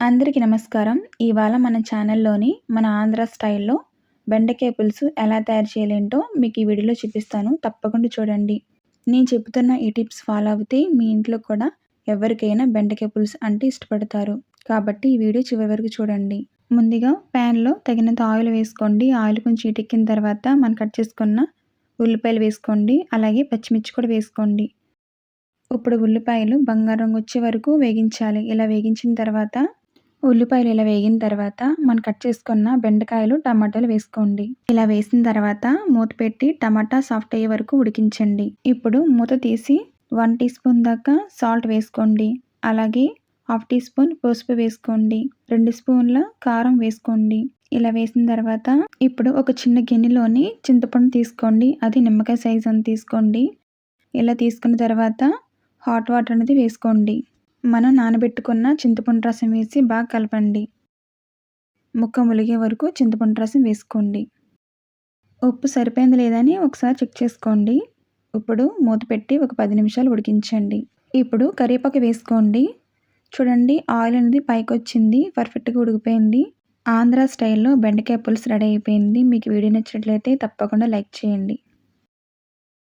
అందరికీ నమస్కారం. ఇవాళ మన ఛానల్‌లోని మన ఆంధ్ర స్టైల్‌లో బెండకాయ పులుసు ఎలా తయారు చేయాలేంటో మీకు ఈ వీడియోలో చూపిస్తాను. తప్పకుండా చూడండి. నేను చెప్తున్న ఈ టిప్స్ ఫాలో అవుతే మీ ఇంట్లో కూడా ఎవరికైనా బెండకాయ పులుసు అంటే ఇష్టపడతారు. కాబట్టి ఈ వీడియో చివరి వరకు చూడండి. ముందుగా ప్యాన్‌లో తగినంత ఆయిల్ వేసుకోండి. ఆయిల్ కొంచెం హీటెక్కిన తర్వాత మనం కట్ చేసుకున్న ఉల్లిపాయలు వేసుకోండి. అలాగే పచ్చిమిర్చి కూడా వేసుకోండి. ఇప్పుడు ఉల్లిపాయలు బంగారం రంగు వచ్చే వరకు వేగించాలి. ఇలా వేగించిన తర్వాత ఉల్లిపాయలు ఇలా వేగిన తర్వాత మనం కట్ చేసుకున్న బెండకాయలు, టమాటాలు వేసుకోండి. ఇలా వేసిన తర్వాత మూత పెట్టి టమాటా సాఫ్ట్ అయ్యే వరకు ఉడికించండి. ఇప్పుడు మూత తీసి 1 టీ స్పూన్ దాకా సాల్ట్ వేసుకోండి. అలాగే 1/2 టీ స్పూన్ పసుపు వేసుకోండి. 2 స్పూన్ల కారం వేసుకోండి. ఇలా వేసిన తర్వాత ఇప్పుడు ఒక చిన్న గిన్నెలోని చింతపండు తీసుకోండి. అది నిమ్మకాయ సైజ్ అంత తీసుకోండి. ఇలా తీసుకున్న తర్వాత హాట్ వాటర్ అనేది వేసుకోండి. మనం నానబెట్టుకున్న చింతపండు రసం వేసి బాగా కలపండి. ముక్క ములిగే వరకు చింతపండు రసం వేసుకోండి. ఉప్పు సరిపోయింది లేదని ఒకసారి చెక్ చేసుకోండి. ఇప్పుడు మూత పెట్టి ఒక 10 నిమిషాలు ఉడికించండి. ఇప్పుడు కరివేపాకు వేసుకోండి. చూడండి ఆయిల్ అనేది పైకొచ్చింది. పర్ఫెక్ట్‌గా ఉడికిపోయింది. ఆంధ్ర స్టైల్‌లో బెండకాయ పులుసు రెడీ అయిపోయింది. మీకు వీడియో నచ్చినట్లయితే తప్పకుండా లైక్ చేయండి.